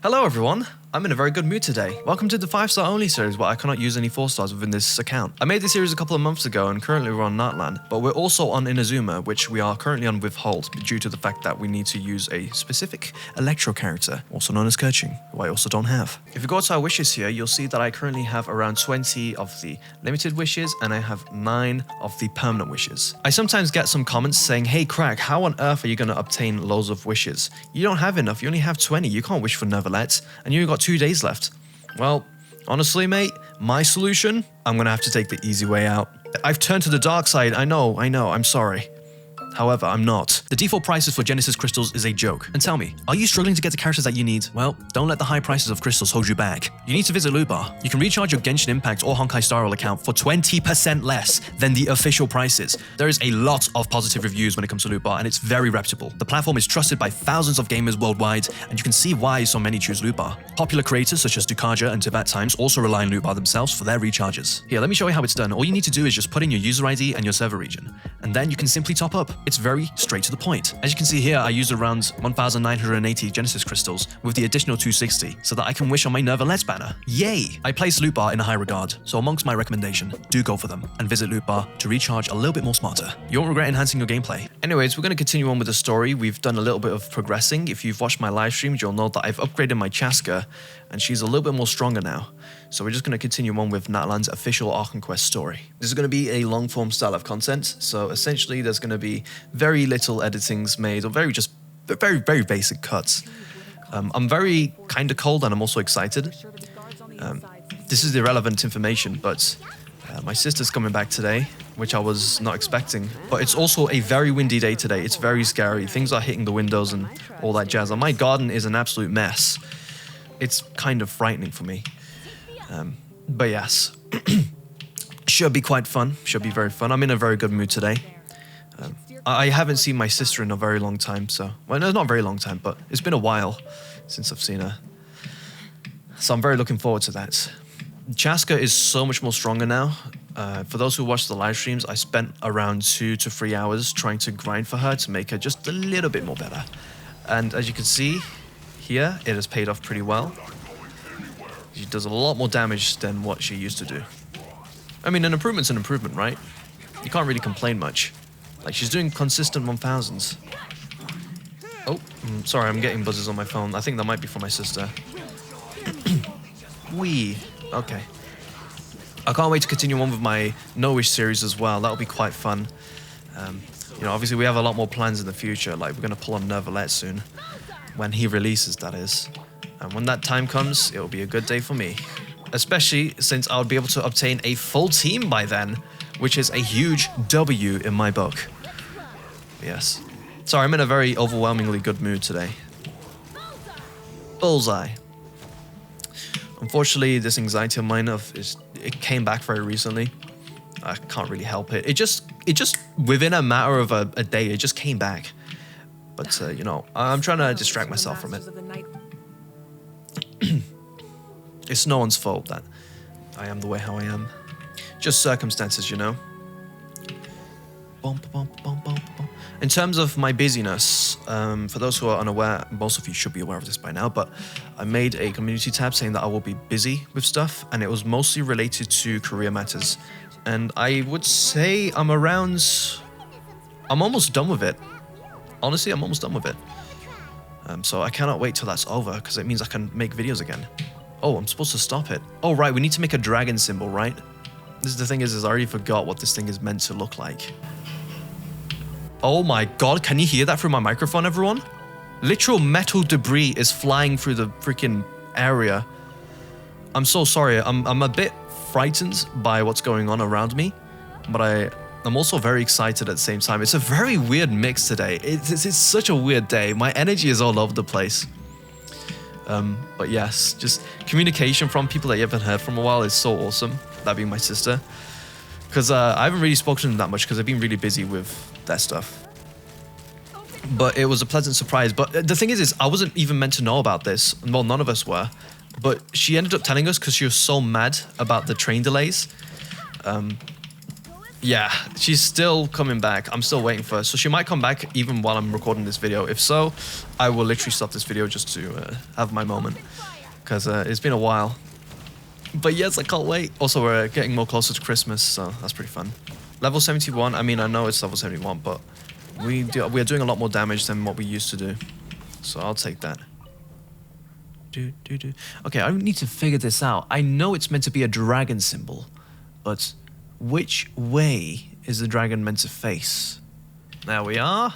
Hello everyone, I'm in a very good mood today. Welcome to the 5-star only series where I cannot use any 4-stars within this account. I made this series a couple of months ago and currently we're on Natlan, but we're also on Inazuma, which we are currently on withhold due to the fact that we need to use a specific electro character, also known as Keqing, who I also don't have. If you go to our wishes here, you'll see that I currently have around 20 of the limited wishes and I have 9 of the permanent wishes. I sometimes get some comments saying, hey Krac, how on earth are you going to obtain loads of wishes? You don't have enough, you only have 20, you can't wish for Neuvillette, and you got 2 days left. Well, honestly, mate, my solution, I'm gonna have to take the easy way out. I've turned to the dark side, I know, I'm sorry. However, I'm not. The default prices for Genesis crystals is a joke. And tell me, are you struggling to get the characters that you need? Well, don't let the high prices of crystals hold you back. You need to visit Lootbar. You can recharge your Genshin Impact or Honkai Star Rail account for 20% less than the official prices. There is a lot of positive reviews when it comes to Lootbar, and it's very reputable. The platform is trusted by thousands of gamers worldwide, and you can see why so many choose Lootbar. Popular creators such as Dukaja and Tibet Times also rely on Lootbar themselves for their recharges. Here, let me show you how it's done. All you need to do is just put in your user ID and your server region, and then you can simply top up. It's very straight to the point. As you can see here, I used around 1,980 Genesis crystals with the additional 260 so that I can wish on my Neuvillette banner. Yay! I place Lootbar in a high regard, so amongst my recommendation, do go for them and visit Lootbar to recharge a little bit more smarter. You won't regret enhancing your gameplay. Anyways, we're going to continue on with the story. We've done a little bit of progressing. If you've watched my live streams, you'll know that I've upgraded my Chaska and she's a little bit more stronger now. So we're just going to continue on with Natlan's official Archon quest story. This is going to be a long form style of content, so essentially there's going to be very little editings made, or very basic cuts. I'm very kind of cold and I'm also excited. This is irrelevant information, but my sister's coming back today, which I was not expecting. But it's also a very windy day today. It's very scary. Things are hitting the windows and all that jazz. And my garden is an absolute mess. It's kind of frightening for me. But yes, should be quite fun. Should be very fun. I'm in a very good mood today. I haven't seen my sister in a very long time, so... Well, no, not a very long time, but it's been a while since I've seen her. So I'm very looking forward to that. Chaska is so much more stronger now. For those who watch the live streams, I spent around 2 to 3 hours trying to grind for her to make her just a little bit more better. And as you can see here, it has paid off pretty well. She does a lot more damage than what she used to do. I mean, an improvement's an improvement, right? You can't really complain much. Like, she's doing consistent 1000s. Oh, sorry, I'm getting buzzes on my phone. I think that might be for my sister. Wee. Okay. I can't wait to continue on with my No-Wish series as well. That'll be quite fun. You know, obviously we have a lot more plans in the future. Like, we're going to pull on Neuvillette soon. When he releases, that is. And when that time comes, it'll be a good day for me. Especially since I'll be able to obtain a full team by then, which is a huge W in my book. Yes. Sorry, I'm in a very overwhelmingly good mood today. Bullseye. Unfortunately, this anxiety of mine it came back very recently. I can't really help it. It just within a matter of a day, it just came back. But you know, I'm trying to distract myself from it. It's no one's fault that I am the way how I am. Just circumstances, you know. In terms of my busyness, for those who are unaware, most of you should be aware of this by now, but I made a community tab saying that I will be busy with stuff, and it was mostly related to career matters. And I would say I'm almost done with it. Honestly, I'm almost done with it. So I cannot wait till that's over, because it means I can make videos again. Oh, I'm supposed to stop it. Oh, right, we need to make a dragon symbol, right? The thing is I already forgot what this thing is meant to look like. Oh my god, can you hear that through my microphone, everyone? Literal metal debris is flying through the freaking area. I'm so sorry, I'm a bit frightened by what's going on around me, but I'm also very excited at the same time. It's a very weird mix today. It's such a weird day. My energy is all over the place. But yes, just communication from people that you haven't heard from a while is so awesome. That being my sister. Because I haven't really spoken to them that much because I've been really busy with that stuff. But it was a pleasant surprise. But the thing is I wasn't even meant to know about this. Well, none of us were. But she ended up telling us because she was so mad about the train delays. Yeah, she's still coming back. I'm still waiting for her. So she might come back even while I'm recording this video. If so, I will literally stop this video just to have my moment. Because it's been a while. But yes, I can't wait. Also, we're getting more closer to Christmas, so that's pretty fun. Level 71, I mean, I know it's level 71, but we are doing a lot more damage than what we used to do. So I'll take that. Okay, I need to figure this out. I know it's meant to be a dragon symbol, but which way is the dragon meant to face? There we are.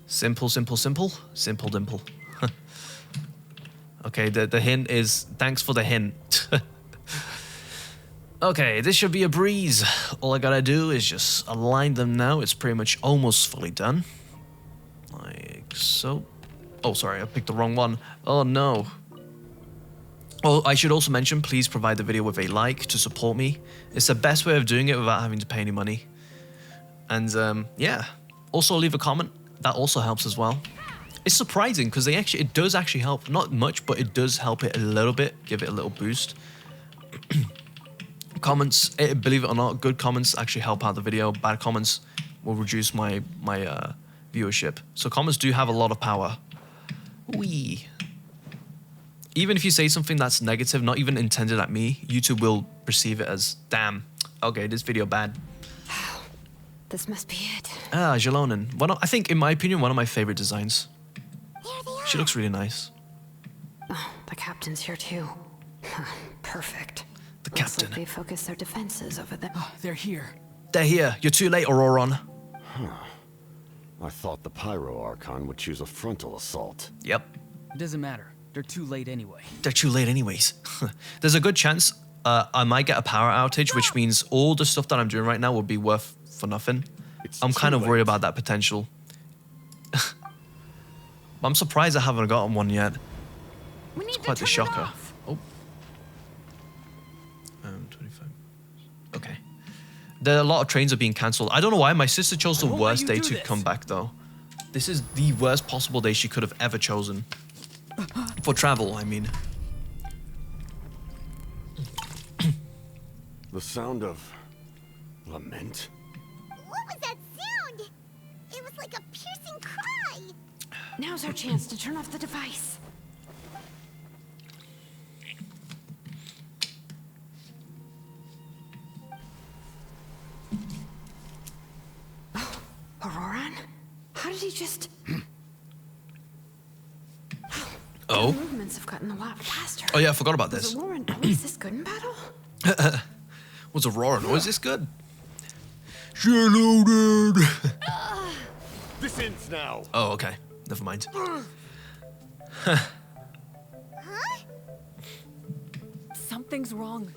Simple, simple, simple. Simple dimple. Okay, the hint is... Thanks for the hint. Okay, this should be a breeze. All I gotta do is just align them now. It's pretty much almost fully done. Like so. Oh, sorry, I picked the wrong one. Oh, no. Oh, I should also mention, please provide the video with a like to support me. It's the best way of doing it without having to pay any money. And, yeah. Also, leave a comment. That also helps as well. It's surprising, because it does actually help. Not much, but it does help it a little bit. Give it a little boost. Comments, believe it or not, good comments actually help out the video. Bad comments will reduce my viewership. So comments do have a lot of power. Wee. Even if you say something that's negative, not even intended at me, YouTube will perceive it as, damn, okay, this video bad. This must be it. Ah, Jalonen. I think, in my opinion, one of my favorite designs. There they are. She looks really nice. Oh, the captain's here too. Perfect. The Looks captain. like they focus their defenses over there. Oh, they're here. They're here. You're too late, Ororon. Huh. I thought the pyro archon would choose a frontal assault. Yep. It doesn't matter. They're too late anyway. They're too late anyways. There's a good chance I might get a power outage, which means all the stuff that I'm doing right now will be worth for nothing. I'm kind of worried about that potential. I'm surprised I haven't gotten one yet. It's quite the shocker. Oh. 25. Okay. There are a lot of trains are being cancelled. I don't know why. My sister chose the worst day to come back, though. This is the worst possible day she could have ever chosen. For travel, I mean. The sound of lament? What was that sound? It was like a piercing cry. Now's our chance to turn off the device. Oh, Ororon? How did he just... Oh? The movements have gotten a lot faster. Oh yeah, I forgot about this. Was Ororon always this good in battle? Was Ororon always this good? Reloaded. This ends now. Oh, okay. Never mind. Huh? Something's wrong.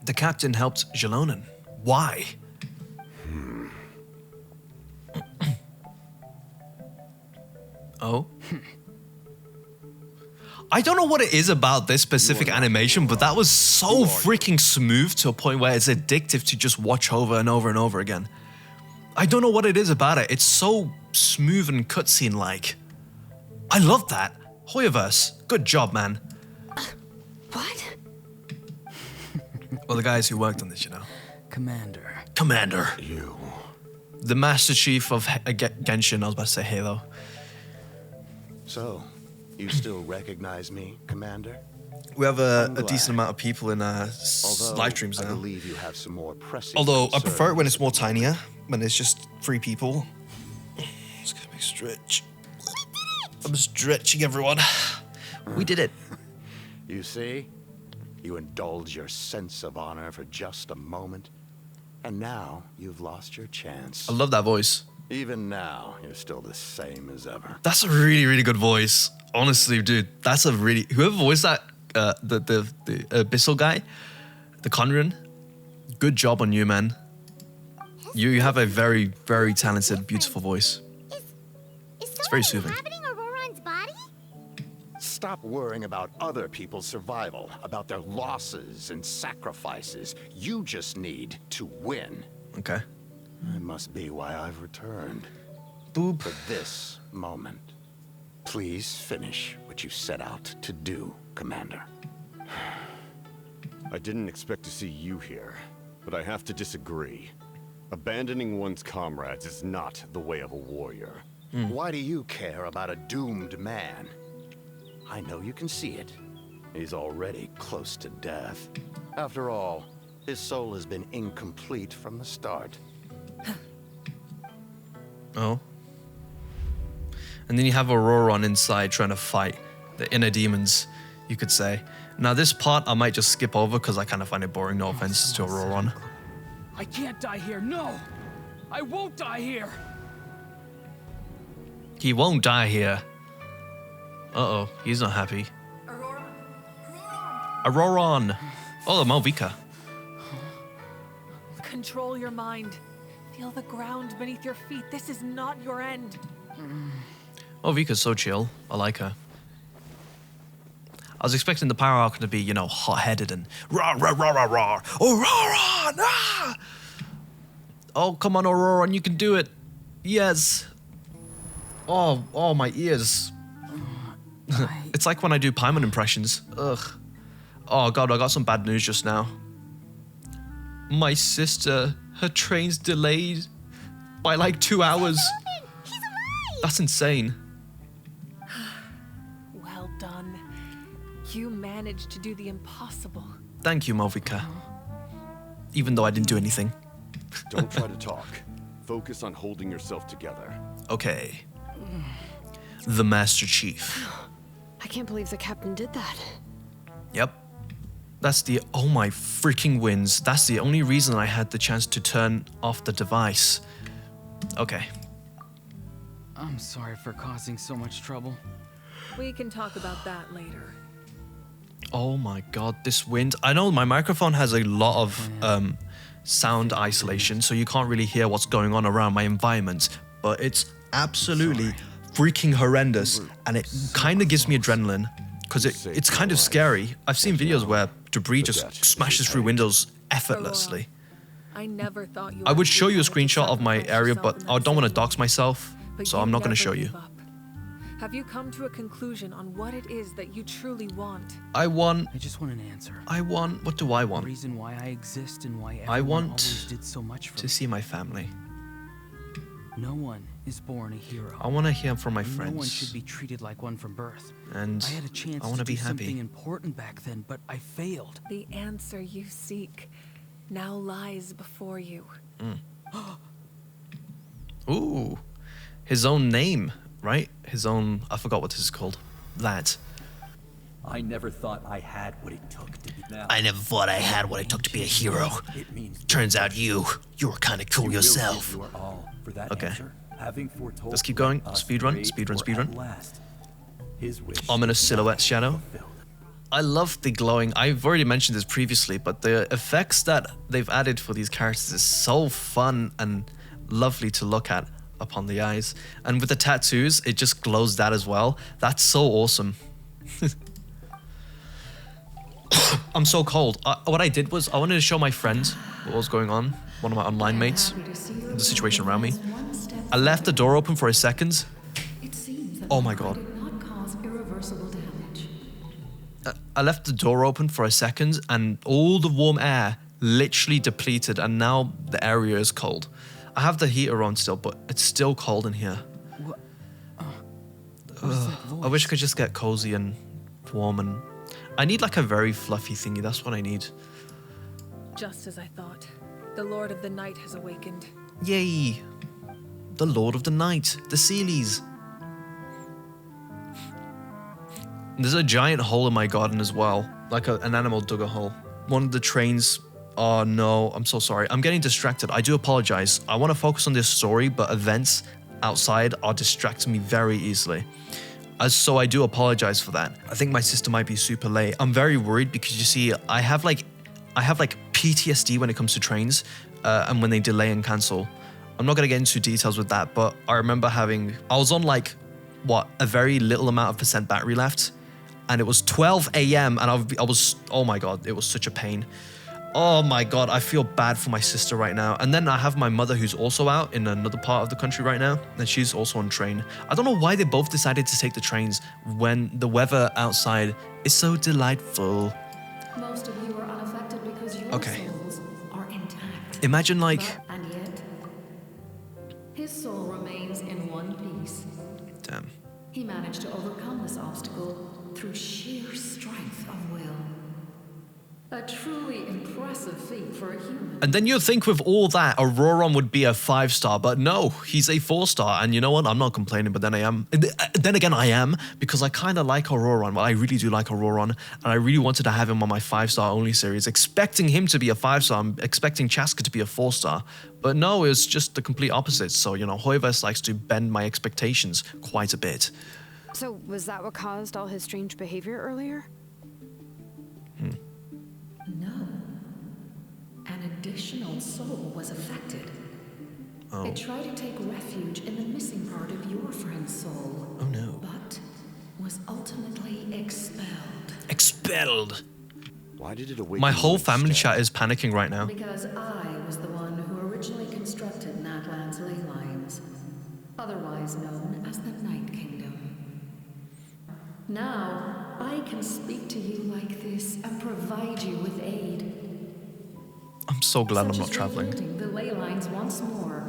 The captain helped Jalonen. Why? Oh? I don't know what it is about this specific animation, but that was so freaking smooth to a point where it's addictive to just watch over and over and over again. I don't know what it is about it. It's so smooth and cutscene-like. I love that. Hoyoverse, good job, man. What? Well, the guys who worked on this, you know. Commander. Commander. You. The Master Chief of Genshin, I was about to say Halo. So, you still recognize me, Commander? We have I'm a glad. decent amount of people in Although, live streams I now. believe you have some more pressing Although I prefer it when it's more concerns. tinier, when it's just 3 people. Let's get a big stretch. I'm stretching, everyone. We did it. You see? You indulge your sense of honor for just a moment, and now you've lost your chance. I love that voice. Even now, you're still the same as ever. That's a really, really good voice. Honestly, dude, that's a really... Whoever voiced that, the Abyssal guy, the Khaenri'ah, good job on you, man. You have a very, very talented, beautiful voice. Is very someone soothing. inhabiting Ororon's body? Stop worrying about other people's survival, about their losses and sacrifices. You just need to win. Okay. That must be why I've returned. Boop. For this moment. Please finish what you set out to do, Commander. I didn't expect to see you here. but I have to disagree. Abandoning one's comrades is not the way of a warrior. Why do you care about a doomed man? I know you can see it. He's already close to death. After all, his soul has been incomplete from the start. Oh. And then you have Ororon inside trying to fight the inner demons, you could say. Now this part I might just skip over because I kind of find it boring, no offense to Ororon. I can't die here, no! I won't die here! He won't die here. Uh-oh, he's not happy. Ororon! Oh, the Malvika. Control your mind. Feel the ground beneath your feet. This is not your end. Malvika's so chill. I like her. I was expecting the power archon to be, you know, hot-headed and rah, rah, rah, rah, rah. Ororon! Ah! Oh, come on, Ororon, you can do it. Yes. Oh, my ears. It's like when I do Paimon impressions. Ugh. Oh, God, I got some bad news just now. My sister, her train's delayed by like 2 hours. He's alive! That's insane. Well done. You managed to do the impossible. Thank you, Malvika. Even though I didn't do anything. Don't try to talk. Focus on holding yourself together. Okay. The Master Chief. I can't believe the captain did that. Yep. That's the... Oh my freaking wins. That's the only reason I had the chance to turn off the device. Okay. I'm sorry for causing so much trouble. We can talk about that later. Oh my God, this wind. I know my microphone has a lot of sound isolation, so you can't really hear what's going on around my environment, but it's absolutely freaking horrendous, and it kind of gives me adrenaline, because it's kind of scary. I've seen videos where debris just smashes through windows effortlessly. I never thought you I would show you a screenshot of my area, but I don't want to dox myself, so I'm not going to show you. Have you come to a conclusion on what it is that you truly want? I just want an answer. what do I The want? reason why I exist and why I everyone want always did so much for to me. see my family. No one is born a hero. I want to hear from my No one friends. should be treated like one from birth. And I had a chance I want to to be do something happy. important back then, but I failed. The answer you seek now lies before you. Ooh, his own name, right? His own, I forgot what this is called. That. I never thought I had what it took to be now. I never thought I had what it took to be a hero. It means Turns out you were kind of cool you will yourself. give your all for that Okay. answer, having foretold Let's keep going. us Speedrun, brave speedrun, for speedrun. at last. His wish Ominous silhouette shadow. fulfilled. I love the glowing. I've already mentioned this previously, but the effects that they've added for these characters is so fun and lovely to look at upon the eyes. And with the tattoos, it just glows that as well. That's so awesome. I'm so cold. What I did was I wanted to show my friend what was going on, one of my online mates, the situation around me. I left the door open for a second. Oh my God. I left the door open for a second and all the warm air literally depleted, and now the area is cold. I have the heater on still, but it's still cold in here. What is that I wish I voice? could just get cozy and warm, and I need like a very fluffy thingy. That's what I need. Just as I thought, the Lord of the Night has awakened. Yay! The Lord of the Night, the Sealies. There's a giant hole in my garden as well, like an animal dug a hole. One of the trains. Oh no, I'm so sorry. I'm getting distracted. I do apologize. I want to focus on this story, but events outside are distracting me very easily. So I do apologize for that. I think my sister might be super late. I'm very worried because you see, I have like PTSD when it comes to trains and when they delay and cancel. I'm not gonna get into details with that, but I remember I was on like, a very little amount of percent battery left, and it was 12 a.m. and I was, oh my God, it was such a pain. Oh my God, I feel bad for my sister right now. And then I have my mother who's also out in another part of the country right now, and she's also on train. I don't know why they both decided to take the trains when the weather outside is so delightful. Most of you are unaffected because your Okay. souls are intact. Imagine like... And yet, his soul remains in one piece. Damn. He managed to overcome this obstacle through sheer strength of will. A truly impressive feat for a human. And then you'd think with all that, Ororon would be a 5-star, but no, he's a 4-star. And you know what? I'm not complaining, but then I am. Then again, I am, because I kind of like Ororon. Well, I really do like Ororon, and I really wanted to have him on my 5-star only series, expecting him to be a 5-star. I'm expecting Chaska to be a 4-star. But no, it was just the complete opposite. So, you know, Hoiverse likes to bend my expectations quite a bit. So, was that what caused all his strange behavior earlier? No. An additional soul was affected. Oh. It tried to take refuge in the missing part of your friend's soul. Oh no. But was ultimately expelled. Expelled! Why did it awaken My whole you family instead? chat is panicking right now. Because I was the one who originally constructed Natlan's ley lines, otherwise known as the Night Kingdom. Now, I can speak to you like this and provide you with aid. I'm so glad I'm Such not as traveling. rebuilding the ley lines once more,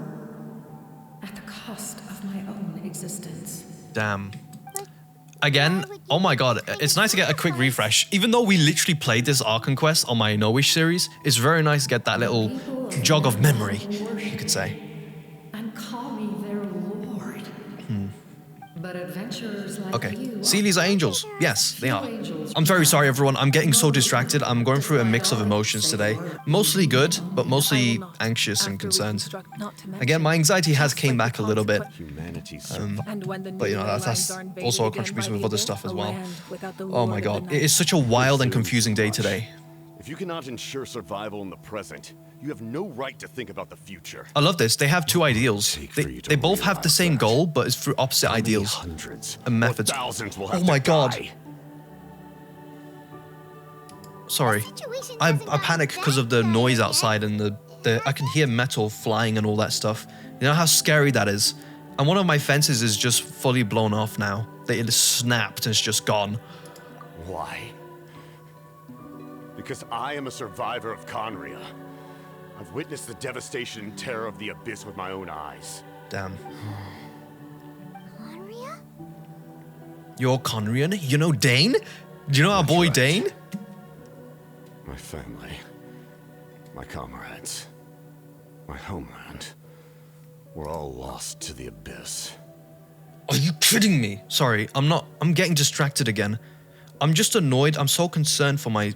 at the cost of my own existence. Damn. Again, oh my god, it's nice to get a quick refresh. Even though we literally played this Archon quest on my No-Wish series, it's very nice to get that little jog of memory, you could say. And call me their lord. But adventurers like Okay, you Sealies are angels. Yes, they are. angels I'm very sorry, everyone. I'm getting so distracted. I'm going through a mix of emotions today. Mostly good, but mostly anxious and concerned. Again, my anxiety has came back a little bit. Humanity's But you know, that's also a contribution with other stuff as well. Oh my god, it is such a wild and confusing day today. If you cannot ensure survival in the present, you have no right to think about the future. I love this. They have two ideals. They both have the same goal, but it's through opposite ideals Hundreds and methods. Thousands will have Oh my to god. die. Sorry. I panic because of the noise outside and the I can hear metal flying and all that stuff. You know how scary that is? And one of my fences is just fully blown off now. It snapped and it's just gone. Why? Because I am a survivor of Khaenri'ah. I've witnessed the devastation and terror of the abyss with my own eyes. Damn. Khaenri'ah? You're Khaenri'ah? You know Dane? Do you know our boy right. Dane? My family, my comrades, my homeland, were all lost to the abyss. Are you kidding me? Sorry, I'm getting distracted again. I'm just annoyed. I'm so concerned for my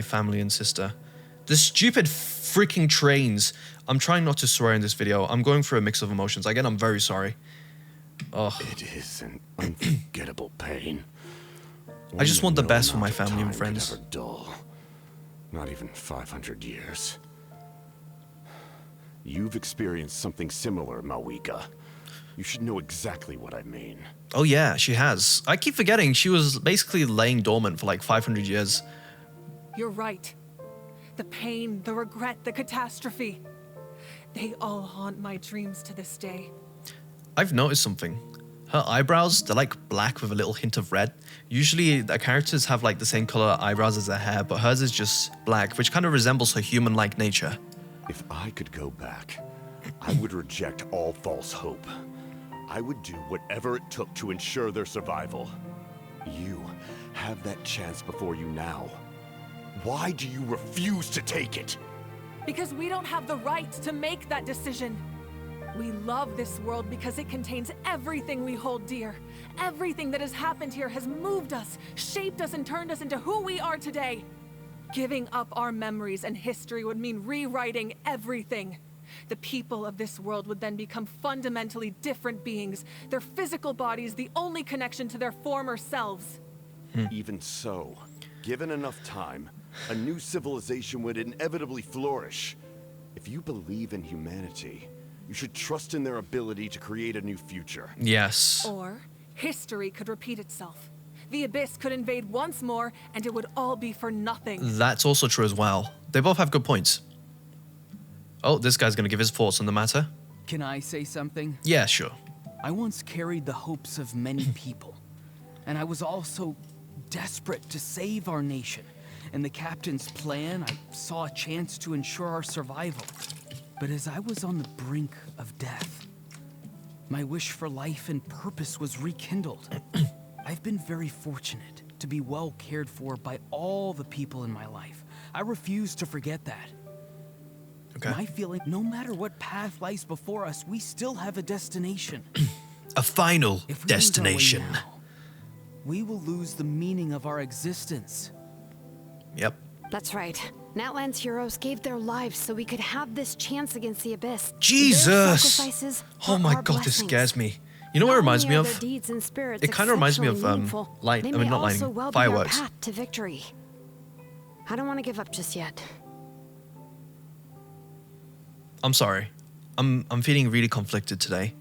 family and sister. The stupid freaking trains. I'm trying not to swear in this video. I'm going through a mix of emotions. Again, I'm very sorry. Oh. It is an unforgettable pain. I just want the No best for my amount of family and time could friends. ever dull. Not even 500 years. You've experienced something similar, Mawika. You should know exactly what I mean. Oh yeah, she has. I keep forgetting she was basically laying dormant for like 500 years. You're right. The pain, the regret, the catastrophe. They all haunt my dreams to this day. I've noticed something. Her eyebrows, they're like black with a little hint of red. Usually the characters have like the same color eyebrows as their hair, but hers is just black, which kind of resembles her human-like nature. If I could go back, I would reject all false hope. I would do whatever it took to ensure their survival. You have that chance before you now. Why do you refuse to take it? Because we don't have the right to make that decision. We love this world because it contains everything we hold dear. Everything that has happened here has moved us, shaped us, and turned us into who we are today. Giving up our memories and history would mean rewriting everything. The people of this world would then become fundamentally different beings, their physical bodies the only connection to their former selves. Even so, given enough time, a new civilization would inevitably flourish. If you believe in humanity, you should trust in their ability to create a new future. Yes. Or history could repeat itself. The abyss could invade once more, and it would all be for nothing. That's also true as well. They both have good points. Oh, this guy's gonna give his thoughts on the matter. Can I say something? Yeah, sure. I once carried the hopes of many people, and I was also desperate to save our nation. In the captain's plan, I saw a chance to ensure our survival. But as I was on the brink of death, my wish for life and purpose was rekindled. I've been very fortunate to be well cared for by all the people in my life. I refuse to forget that. Okay. My feeling, no matter what path lies before us, we still have a destination. A final If we destination. lose our way now, we will lose the meaning of our existence. Yep. That's right. Natlan's heroes gave their lives so we could have this chance against the Abyss. Their Jesus! sacrifices Oh are my our god, this blessings. scares me. You know what it Not reminds only me are of? their deeds and spirits It kind of reminds me of exceptionally meaningful, light. they I mean, may not also lightning. well Fireworks. Be our path to victory. I don't want to give up just yet. I'm sorry. I'm feeling really conflicted today.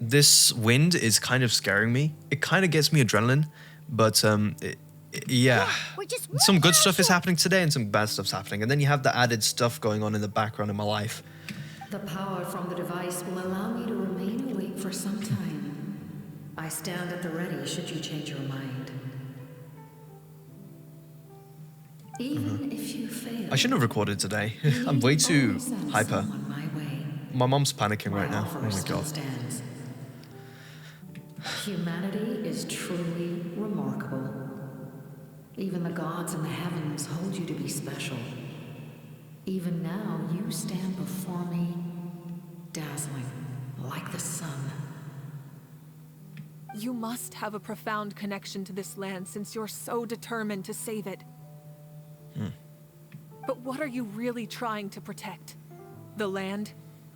This wind is kind of scaring me. It kind of gets me adrenaline, but yeah. We're just Some good stuff is happening today and some bad stuff's happening. And then you have the added stuff going on in the background in my life. The power from the device will allow me to remain awake for some time. I stand at the ready should you change your mind. Even if you fail, I shouldn't have recorded today. I'm way too hyper. My mom's panicking right now. Oh my god. Stands. Humanity is truly remarkable. Even the gods in the heavens hold you to be special. Even now, you stand before me, dazzling like the sun. You must have a profound connection to this land since you're so determined to save it. But what are you really trying to protect? The land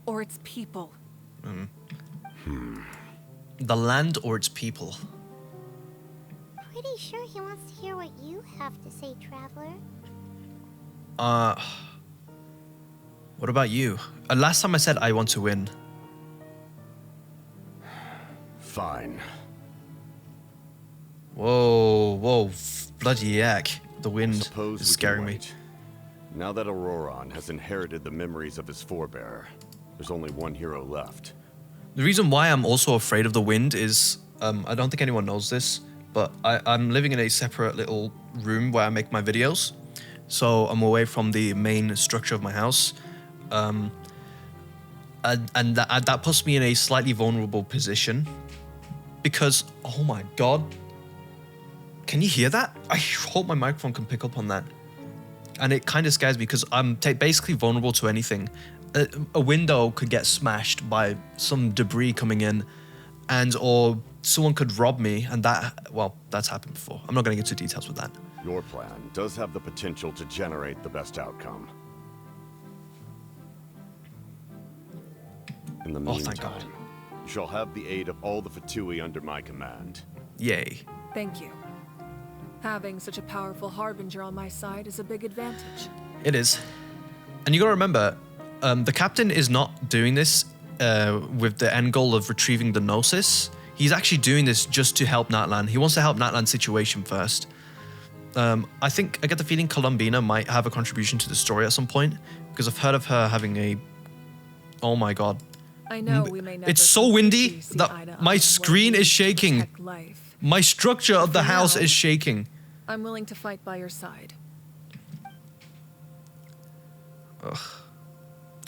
or its people? The land or its people? Pretty sure he wants to hear what you have to say, Traveler. What about you? Last time I said I want to win. Fine. Whoa, bloody heck. The wind Suppose is we scaring can me. wait. Now that Ororon has inherited the memories of his forebear, there's only one hero left. The reason why I'm also afraid of the wind is, I don't think anyone knows this, but I'm living in a separate little room where I make my videos. So I'm away from the main structure of my house. And that puts me in a slightly vulnerable position. Because, oh my god. Can you hear that? I hope my microphone can pick up on that. And it kind of scares me because I'm basically vulnerable to anything. A window could get smashed by some debris coming in, or someone could rob me, and that's happened before. I'm not going to get into details with that. Your plan does have the potential to generate the best outcome. In the Oh, thank meantime, God. you shall have the aid of all the Fatui under my command. Yay. Thank you. Having such a powerful harbinger on my side is a big advantage. It is. And you got to remember, the captain is not doing this with the end goal of retrieving the Gnosis. He's actually doing this just to help Natlan. He wants to help Natlan's situation first. I get the feeling Columbina might have a contribution to the story at some point, because I've heard of her having a... Oh my god. I know we may never It's so windy completely see eye to that eye my on screen what is needs to shaking. protect life. My structure of the For house now, is shaking. I'm willing to fight by your side.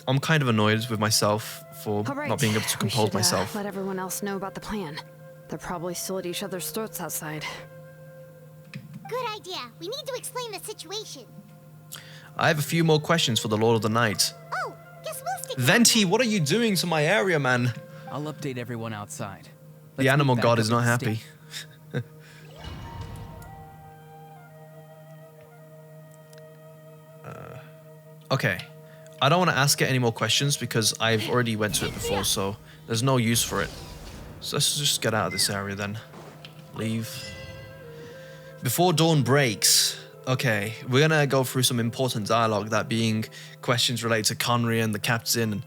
I'm kind of annoyed with myself for All right. not being able to compose we should, myself. let everyone else know about the plan. They're probably still at each other's throats outside. Good idea. We need to explain the situation. I have a few more questions for the Lord of the Night. Oh, guess we'll stick. Venti, what are you doing to my area, man? I'll update everyone outside. The Let's animal meet god back is up not at the happy. station. Okay. I don't want to ask it any more questions because I've already went to it before, so there's no use for it. So let's just get out of this area then. Leave. Before dawn breaks. Okay, we're gonna go through some important dialogue, that being questions related to Khaenri'ah and the captain and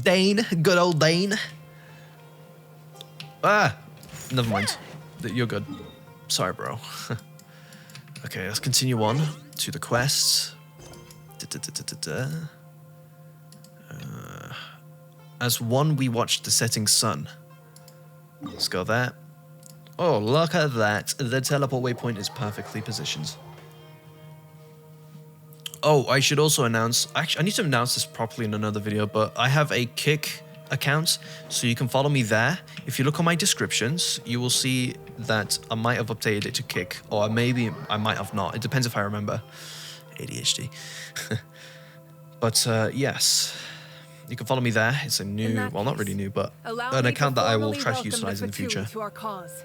Dane, good old Dane. Never mind. You're good. Sorry, bro. Okay, let's continue on to the quests. As one, we watched the setting sun. Let's go there. Oh, look at that. The teleport waypoint is perfectly positioned. Oh, I should also announce, actually, I need to announce this properly in another video, but I have a Kick account, so you can follow me there. If you look on my descriptions, you will see that I might have updated it to Kick, or maybe I might have not. It depends if I remember. ADHD. But yes, you can follow me there. It's a new, well, not really new, but an account that I will try to utilize in the future. To our cause.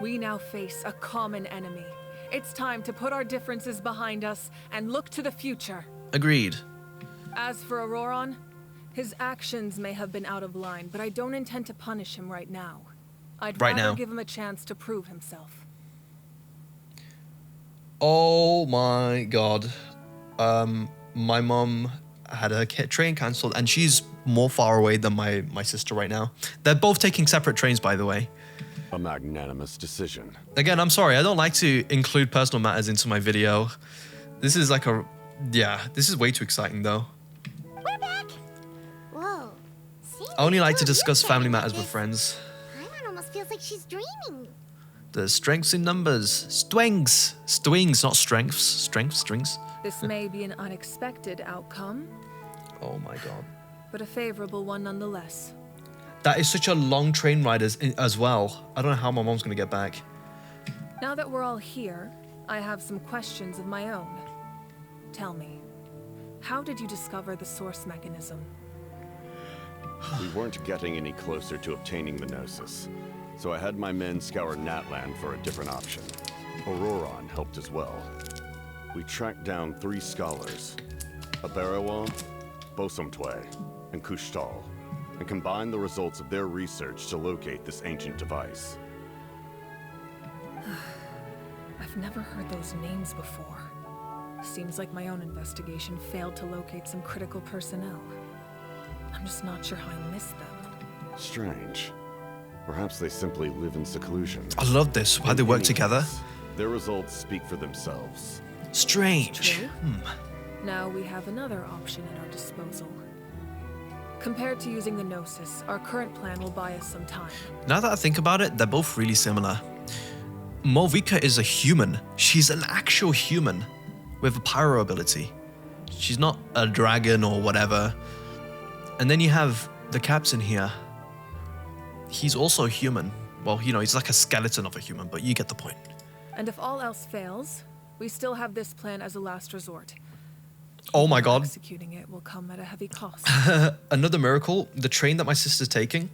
We now face a common enemy. It's time to put our differences behind us and look to the future. Agreed. As for Ororon, his actions may have been out of line, but I don't intend to punish him right now. I'd rather give him a chance to prove himself. Oh my god. My mom had her train cancelled, and she's more far away than my sister right now. They're both taking separate trains, by the way. A magnanimous decision. Again, I'm sorry, I don't like to include personal matters into my video. This is like this is way too exciting though. We're back. Whoa. I only like to discuss family matters with friends. Paimon almost feels like she's dreaming. The strengths in numbers. Swings, not strengths. Strings. This may be an unexpected outcome. Oh my god. But a favorable one nonetheless. That is such a long train ride as well. I don't know how my mom's gonna get back. Now that we're all here, I have some questions of my own. Tell me, how did you discover the source mechanism? We weren't getting any closer to obtaining the Gnosis, so I had my men scour Natlan for a different option. Ororon helped as well. We tracked down 3 scholars, Aberawa, Bosomtwe, and Kushtal, and combined the results of their research to locate this ancient device. I've never heard those names before. Seems like my own investigation failed to locate some critical personnel. I'm just not sure how I missed them. Strange. Perhaps they simply live in seclusion. I love this. Why they work together. Their results speak for themselves. Strange. Now we have another option at our disposal. Compared to using the Gnosis, our current plan will buy us some time. Now that I think about it, they're both really similar. Morvika is a human. She's an actual human with a pyro ability. She's not a dragon or whatever. And then you have the captain here. He's also human. Well, you know, he's like a skeleton of a human, but you get the point. And if all else fails, we still have this plan as a last resort. Oh my god. Executing it will come at a heavy cost. Another miracle, the train that my sister's taking,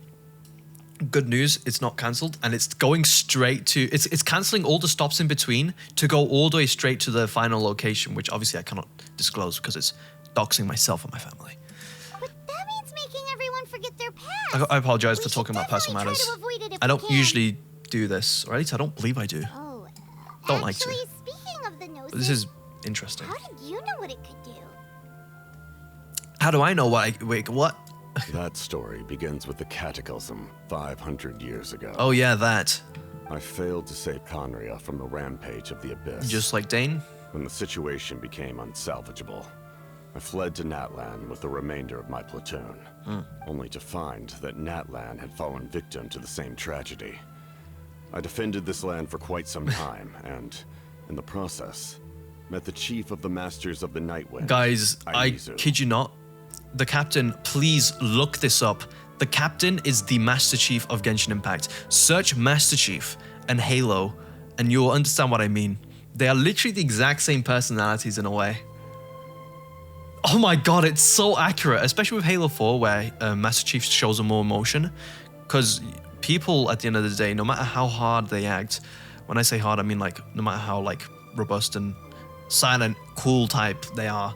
good news, it's not cancelled, and it's going straight to, it's cancelling all the stops in between to go all the way straight to the final location, which obviously I cannot disclose because it's doxing myself and my family. But that means making everyone forget their past. I apologize for talking about personal matters. I don't usually do this, or at least I don't believe I do. Oh, don't like to. Speaking of the Gnosis, But this is interesting. how did you know what it could do? How do I know what wait, what? That story begins with the Cataclysm 500 years ago. Oh yeah, that. I failed to save Khaenri'ah from the rampage of the Abyss. Just like Dane? When the situation became unsalvageable, I fled to Natlan with the remainder of my platoon, only to find that Natlan had fallen victim to the same tragedy. I defended this land for quite some time, and, in the process, met the chief of the Masters of the Nightwind. Guys, I kid you not. The captain, please look this up. The captain is the Master Chief of Genshin Impact. Search Master Chief and Halo, and you'll understand what I mean. They are literally the exact same personalities in a way. Oh my god, it's so accurate, especially with Halo 4, where Master Chief shows a more emotion. Because people, at the end of the day, no matter how hard they act, when I say hard, I mean like no matter how like robust and silent, cool type they are,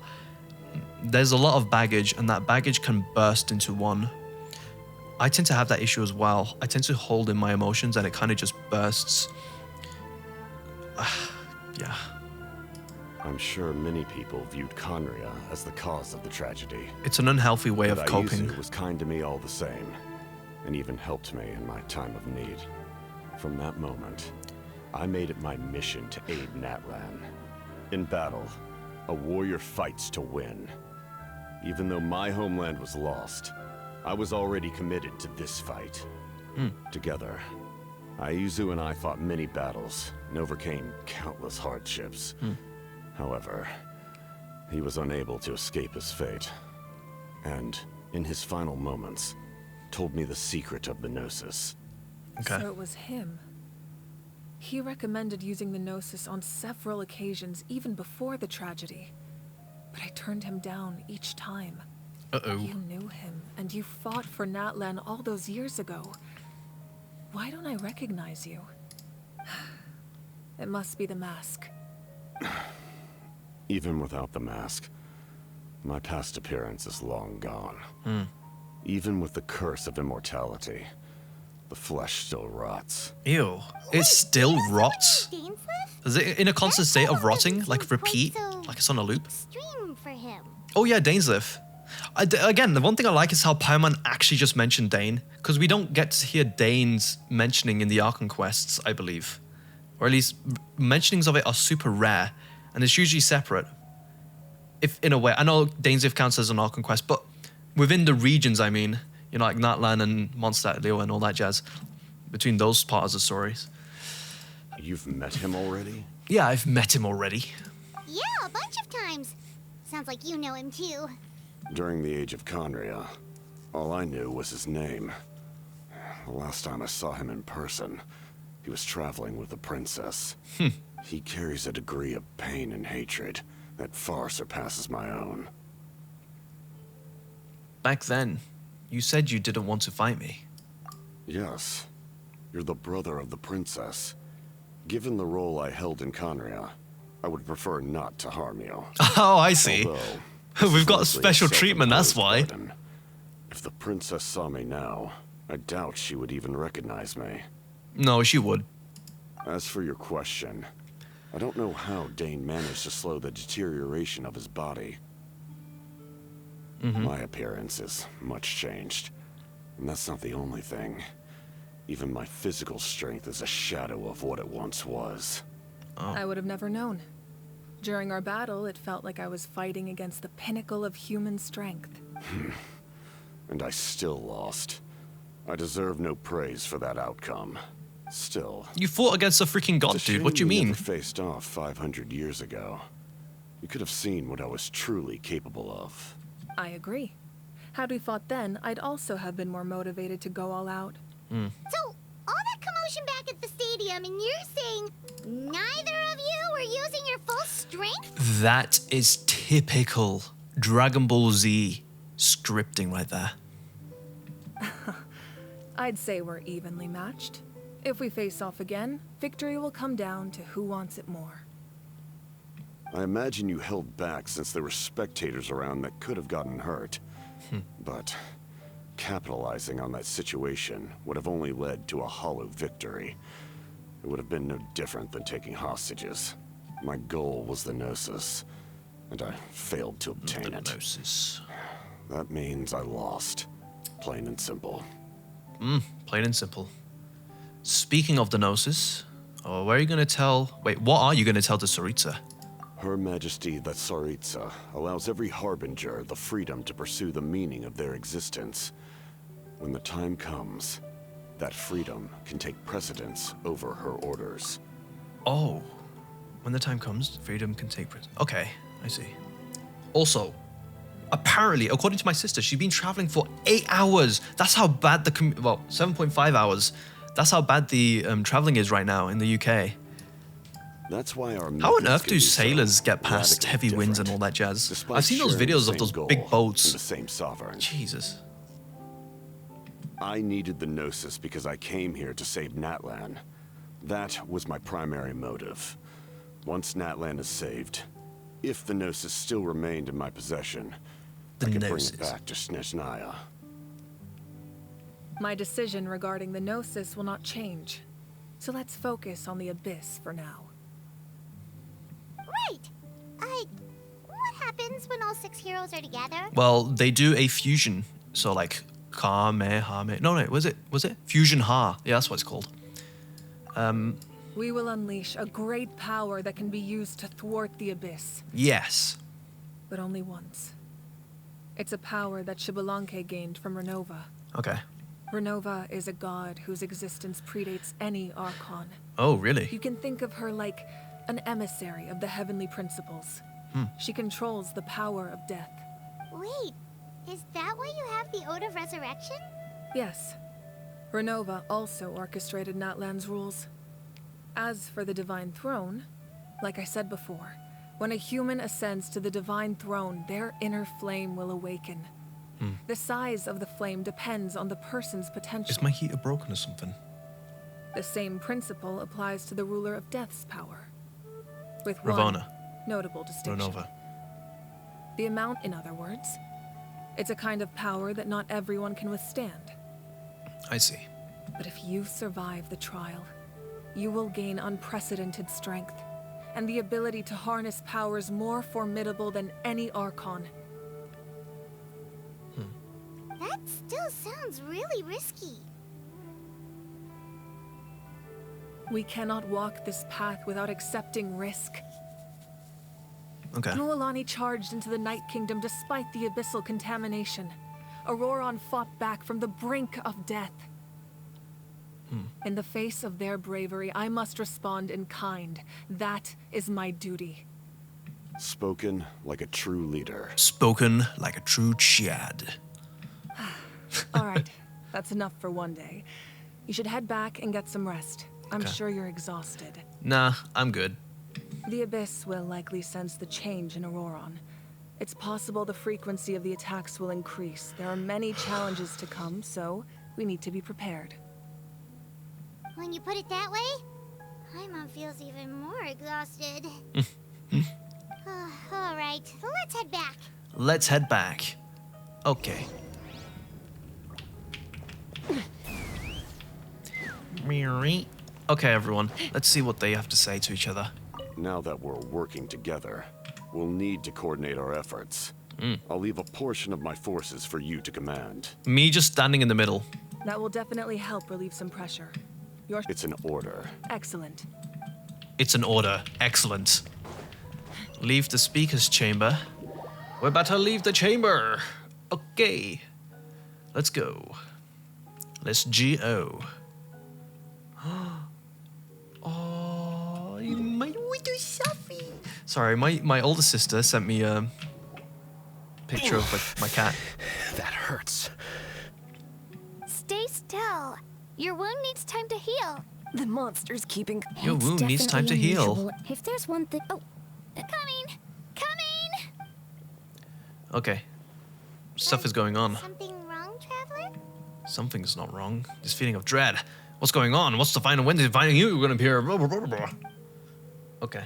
there's a lot of baggage, and that baggage can burst into one. I tend to have that issue as well. I tend to hold in my emotions, and it kind of just bursts. Yeah. I'm sure many people viewed Khaenri'ah as the cause of the tragedy. It's an unhealthy way of But coping. Liyue was kind to me all the same, and even helped me in my time of need. From that moment, I made it my mission to aid Natlan. In battle, a warrior fights to win. Even though my homeland was lost, I was already committed to this fight. Together, Iyuzu and I fought many battles and overcame countless hardships. However, He was unable to escape his fate, and in his final moments, told me the secret of the Gnosis. Okay. So it was him. He recommended using the Gnosis on several occasions, even before the tragedy. But I turned him down each time. Uh-oh. You knew him, and you fought for Natlan all those years ago. Why don't I recognize you? It must be the mask. Even without the mask, my past appearance is long gone. Even with the curse of immortality, the flesh still rots. Ew. It still rots? Dainsleif? Is it in a constant state of rotting? Doesn't Like seem repeat? quite so Like it's on a loop? extreme for him. Oh yeah, Dainsleif. Again, the one thing I like is how Paimon actually just mentioned Dane, because we don't get to hear Dane's mentioning in the Archon quests, I believe. Or at least mentionings of it are super rare, and it's usually separate. If in a way, I know Dainsleif counts as an Archon quest, but within the regions, I mean, you know, like Natlan and Mondstadt, Liyue and all that jazz, between those parts of the stories. You've met him already? Yeah, I've met him already. Yeah, a bunch of times. Sounds like you know him too. During the age of Khaenri'ah, all I knew was his name. The last time I saw him in person, he was traveling with a princess. He carries a degree of pain and hatred that far surpasses my own. Back then, you said you didn't want to fight me. Yes, you're the brother of the princess. Given the role I held in Khaenri'ah, I would prefer not to harm you. Oh, I see. Although, We've got this is special likely a treatment, that's self-imposed why. burden. If the princess saw me now, I doubt she would even recognize me. No, she would. As for your question, I don't know how Dane managed to slow the deterioration of his body. My appearance is much changed, and that's not the only thing. Even my physical strength is a shadow of what it once was. I would have never known. During our battle, it felt like I was fighting against the pinnacle of human strength. And I still lost. I deserve no praise for that outcome. Still, You fought against a freaking god, it's a dude. What do you shame we mean? never faced off 500 years ago. You could have seen what I was truly capable of. I agree. Had we fought then, I'd also have been more motivated to go all out. So, all that commotion back at the stadium, and you're saying neither of you were using your full strength? That is typical Dragon Ball Z scripting right there. I'd say we're evenly matched. If we face off again, victory will come down to who wants it more. I imagine you held back since there were spectators around that could have gotten hurt. But capitalizing on that situation would have only led to a hollow victory. It would have been no different than taking hostages. My goal was the Gnosis, and I failed to obtain The it. Gnosis. That means I lost. Plain and simple. Plain and simple. Speaking of the Gnosis, where are you going to tell... Wait, what are you going to tell the Tsaritsa? Her Majesty the Tsaritsa allows every Harbinger the freedom to pursue the meaning of their existence. When the time comes, that freedom can take precedence over her orders. Oh. When the time comes, freedom can take precedence. Okay, I see. Also, apparently, according to my sister, she's been traveling for 8 hours. That's how bad the... Well, 7.5 hours. That's how bad the traveling is right now in the UK. That's why our How on methods earth can do be so sailors get past radically heavy winds and different, all that jazz? despite I've seen those sharing the videos of same those goal big and boats. the same sovereign. Jesus. I needed the Gnosis because I came here to save Natlan. That was my primary motive. Once Natlan is saved, if the Gnosis still remained in my possession, I could bring it back to Snezhnaya. My decision regarding the Gnosis will not change. So let's focus on the Abyss for now. Right. What happens when all 6 heroes are together? Well, they do a fusion. So like Kamehameha. No, was it? Fusion Ha. Yeah, that's what it's called. We will unleash a great power that can be used to thwart the Abyss, Yes. but only once. It's a power that Xbalanque gained from Renova. Okay. Renova is a god whose existence predates any archon. Oh, really? You can think of her like an emissary of the heavenly principles. She controls the power of death. Wait, is that why you have the Ode of Resurrection? Yes. Renova also orchestrated Natlan's rules. As for the Divine Throne, like I said before, when a human ascends to the Divine Throne, their inner flame will awaken. The size of the flame depends on the person's potential. Is my heater broken or something? The same principle applies to the ruler of Death's power. With Ravonna. one notable distinction. Renova. The amount, in other words. It's a kind of power that not everyone can withstand. I see. But if you survive the trial, you will gain unprecedented strength, and the ability to harness powers more formidable than any archon. That still sounds really risky. We cannot walk this path without accepting risk. Okay. Mualani charged into the Night Kingdom despite the abyssal contamination. Ororon fought back from the brink of death. In the face of their bravery, I must respond in kind. That is my duty. Spoken like a true leader. Spoken like a true Chad. All right, that's enough for one day. You should head back and get some rest. I'm Okay. sure you're exhausted. Nah, I'm good. The Abyss will likely sense the change in Ororon. It's possible the frequency of the attacks will increase. There are many challenges to come, so we need to be prepared. When you put it that way, Paimon feels even more exhausted. All right, let's head back. Let's head back. Okay. Okay, everyone. Let's see what they have to say to each other. Now that we're working together, we'll need to coordinate our efforts. I'll leave a portion of my forces for you to command. Me just standing in the middle. That will definitely help relieve some pressure. It's an order. Excellent. It's an order. Excellent. Leave the speaker's chamber. We're about to leave the chamber. Okay. Let's go. Let's go. Oh, my widow Sophie. Sorry, my older sister sent me a picture of like my cat. That hurts. Stay still. Your wound needs time to heal. The monster's keeping. Your It's wound needs time to definitely heal. unusual. If there's one thing. Oh, Coming! Coming! Okay. Stuff is going on. Something wrong, Traveler? Something's not wrong. This feeling of dread. What's going on? What's the final? When is finding you gonna appear? Blah, blah, blah, blah. Okay.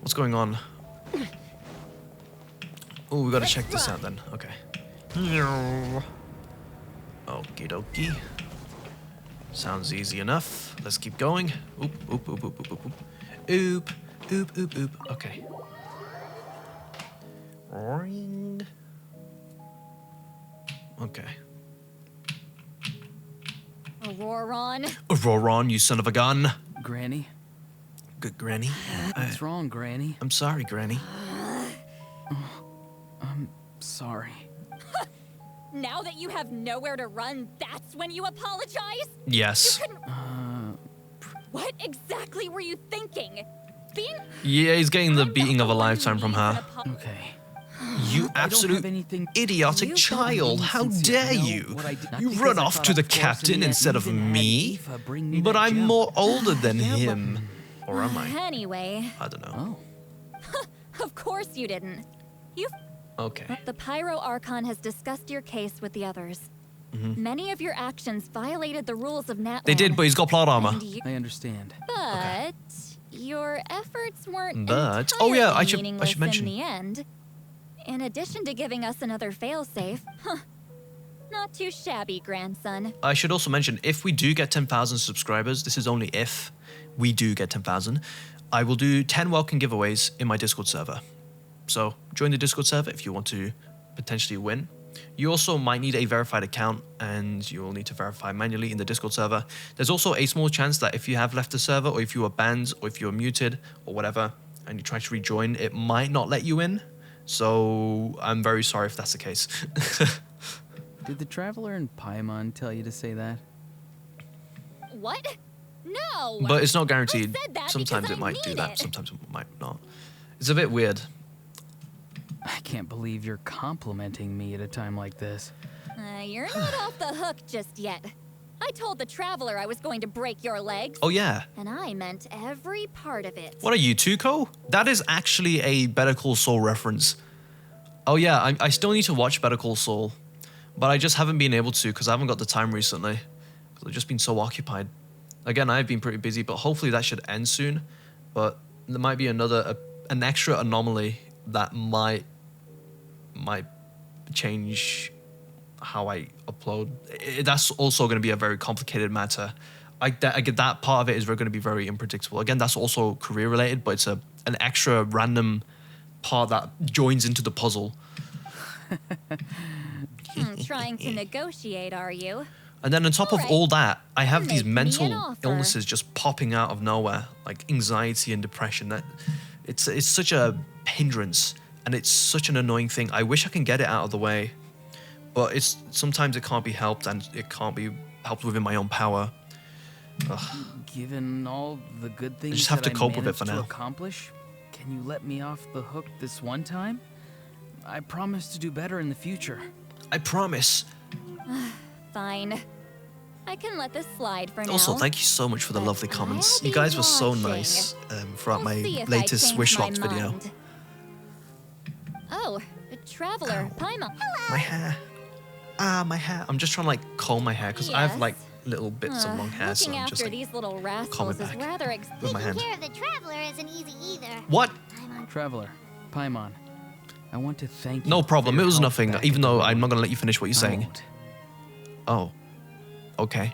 What's going on? Oh, we gotta check this out then. Okay. Okie dokie. Sounds easy enough. Let's keep going. Oop, oop, oop, oop, oop, oop, oop. Oop, oop, oop, oop. Okay. Ring. Okay. Ororon. Ororon, you son of a gun. Granny? Good Granny. What's wrong, Granny? I'm sorry, Granny. I'm sorry. Now that you have nowhere to run, that's when you apologize? Yes. You couldn't... What exactly were you thinking? Being... Yeah, he's getting the I'm beating not of a the one who lifetime from needs an her. Okay. You I don't absolute have anything- idiotic You child. don't How mean sincere. dare No, you? what I did- not You because run I off thought to the I'd force captain him, instead of even had me. Eva bring me But that I'm gem. more older than Yeah, but- him. Or am I? Anyway, I don't know. Oh. of course you didn't. You've... Okay. The Pyro Archon has discussed your case with the others. Mm-hmm. Many of your actions violated the rules of Natlan. They did, but he's got plot armor. and you- I understand. But your efforts weren't But- oh yeah, I should meaningless mention. in the end. In addition to giving us another failsafe, not too shabby, grandson. I should also mention, if we do get 10,000 subscribers, this is only if we do get 10,000, I will do 10 welcome giveaways in my Discord server. So join the Discord server if you want to potentially win. You also might need a verified account, and you will need to verify manually in the Discord server. There's also a small chance that if you have left the server, or if you are banned, or if you are muted, or whatever, and you try to rejoin, it might not let you in. So I'm very sorry if that's the case. Did the Traveler and Paimon tell you to say that? What? No! But it's not guaranteed. I said that Sometimes because it might I do mean that, it. sometimes it might not. It's a bit weird. I can't believe you're complimenting me at a time like this. You're not off the hook just yet. I told the Traveler I was going to break your legs. Oh, yeah. And I meant every part of it. What are you, Tuco? That is actually a Better Call Saul reference. Oh, yeah, I still need to watch Better Call Saul. But I just haven't been able to because I haven't got the time recently. Because I've just been so occupied. Again, I've been pretty busy, but hopefully that should end soon. But there might be an extra anomaly that might change how I upload. That's also going to be a very complicated matter. I get that part of it is going to be very unpredictable. Again, that's also career related, but it's an extra random part that joins into the puzzle. Trying to negotiate, are you? And then on top of all that, I have these Make me an mental offer. illnesses just popping out of nowhere, like anxiety and depression. That it's such a hindrance, and it's such an annoying thing. I wish I can get it out of the way, but sometimes it can't be helped, and it can't be helped within my own power. Ugh. Given all the good things just have that to cope with it managed for to now. accomplish, can you let me off the hook this one time? I promise to do better in the future. I promise. Fine. I can let this slide for now. Also, thank you so much for the lovely comments. I'll You guys be were so watching. nice throughout We'll my see if I latest change wish my locked video. mind. Oh, a Traveler, Paimon. My hair. My hair. I'm just trying to like comb my hair because I have Yes. like little bits of long hair, so Looking I'm after just like these little comb rascals it is back rather with my hand. Taking care of the Traveler isn't easy either. What? Traveler, Paimon, I want to thank you. No for problem. your It was help nothing. back Even at the though Lord. I'm not gonna let you finish what you're I saying. won't. Oh. Okay.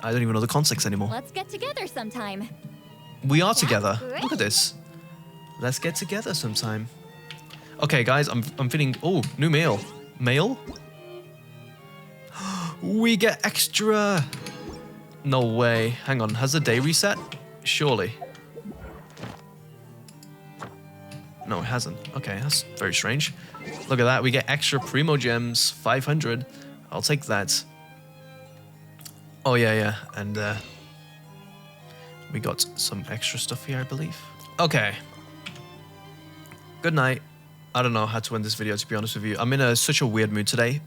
I don't even know the context anymore. Let's get together sometime. We are together. great. Look at this. Let's get together sometime. Okay, guys, I'm feeling. Oh, new mail. Mail? We get extra. No way. Hang on. Has the day reset? Surely. No, it hasn't. Okay, that's very strange. Look at that. We get extra primo gems. 500. I'll take that. Oh, yeah. And we got some extra stuff here, I believe. Okay. Good night. I don't know how to end this video, to be honest with you. I'm in such a weird mood today.